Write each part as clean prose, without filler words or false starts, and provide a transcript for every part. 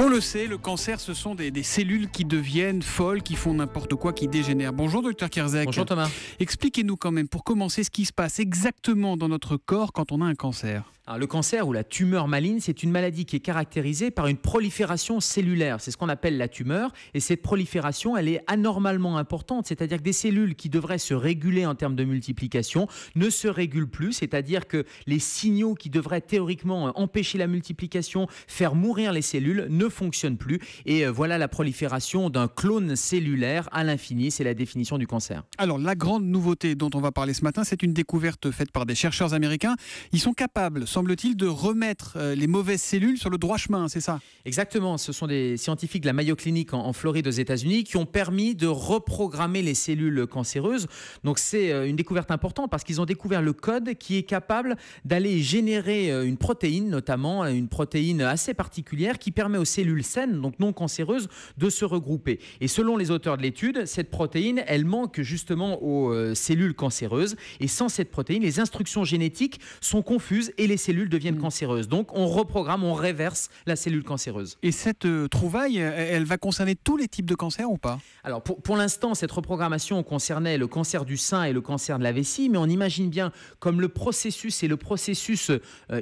On le sait, le cancer, ce sont des cellules qui deviennent folles, qui font n'importe quoi, qui dégénèrent. Bonjour Dr Kierzek. Bonjour Thomas. Expliquez-nous quand même, pour commencer, ce qui se passe exactement dans notre corps quand on a un cancer. Alors, le cancer ou la tumeur maligne, c'est une maladie qui est caractérisée par une prolifération cellulaire. C'est ce qu'on appelle la tumeur. Et cette prolifération, elle est anormalement importante. C'est-à-dire que des cellules qui devraient se réguler en termes de multiplication ne se régulent plus. C'est-à-dire que les signaux qui devraient théoriquement empêcher la multiplication, faire mourir les cellules, ne fonctionnent plus. Et voilà la prolifération d'un clone cellulaire à l'infini. C'est la définition du cancer. Alors, la grande nouveauté dont on va parler ce matin, c'est une découverte faite par des chercheurs américains. Ils sont capables, semble-t-il, de remettre les mauvaises cellules sur le droit chemin, c'est ça? Exactement, ce sont des scientifiques de la Mayo Clinic en Floride aux États-Unis qui ont permis de reprogrammer les cellules cancéreuses. Donc c'est une découverte importante parce qu'ils ont découvert le code qui est capable d'aller générer une protéine, notamment une protéine assez particulière qui permet aux cellules saines, donc non cancéreuses, de se regrouper. Et selon les auteurs de l'étude, cette protéine, elle manque justement aux cellules cancéreuses. Et sans cette protéine, les instructions génétiques sont confuses et les cellules deviennent cancéreuses. Donc on reprogramme, on réverse la cellule cancéreuse. Et cette trouvaille, elle va concerner tous les types de cancers ou pas? Alors pour l'instant, cette reprogrammation concernait le cancer du sein et le cancer de la vessie, mais on imagine bien comme le processus est le processus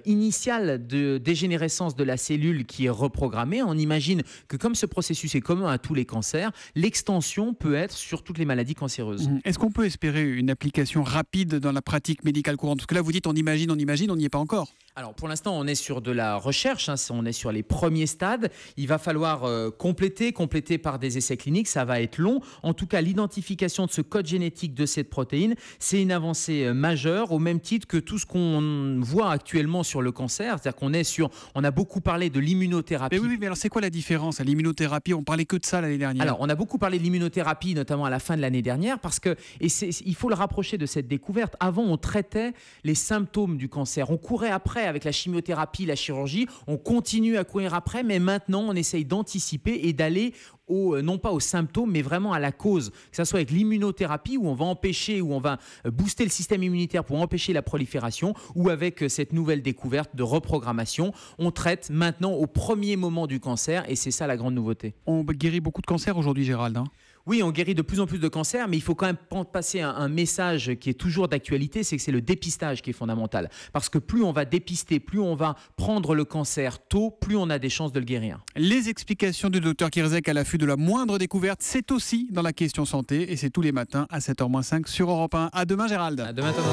initial de dégénérescence de la cellule qui est reprogrammée, on imagine que comme ce processus est commun à tous les cancers, l'extension peut être sur toutes les maladies cancéreuses. Est-ce qu'on peut espérer une application rapide dans la pratique médicale courante? Parce que là, vous dites on imagine, on n'y est pas encore. Alors pour l'instant, on est sur de la recherche, on est sur les premiers stades. Il va falloir compléter par des essais cliniques, ça va être long. En tout cas, l'identification de ce code génétique de cette protéine, c'est une avancée majeure au même titre que tout ce qu'on voit actuellement sur le cancer. C'est-à-dire on a beaucoup parlé de l'immunothérapie. Mais oui, mais alors c'est quoi la différence à l'immunothérapie? On parlait que de ça l'année dernière. Alors on a beaucoup parlé de l'immunothérapie, notamment à la fin de l'année dernière, parce que il faut le rapprocher de cette découverte. Avant, on traitait les symptômes du cancer. On courait après avec la chimiothérapie, la chirurgie, on continue à courir après, mais maintenant on essaye d'anticiper et d'aller non pas aux symptômes, mais vraiment à la cause. Que ce soit avec l'immunothérapie où on va empêcher, où on va booster le système immunitaire pour empêcher la prolifération, ou avec cette nouvelle découverte de reprogrammation, on traite maintenant au premier moment du cancer et c'est ça la grande nouveauté. On guérit beaucoup de cancers aujourd'hui, Gérald, hein? Oui, on guérit de plus en plus de cancers, mais il faut quand même passer un message qui est toujours d'actualité, c'est que c'est le dépistage qui est fondamental. Parce que plus on va dépister, plus on va prendre le cancer tôt, plus on a des chances de le guérir. Les explications du Dr Kierzek à l'affût de la moindre découverte, c'est aussi dans la question santé, et c'est tous les matins à 7h-5 sur Europe 1. À demain, Gérald. À demain, Thomas.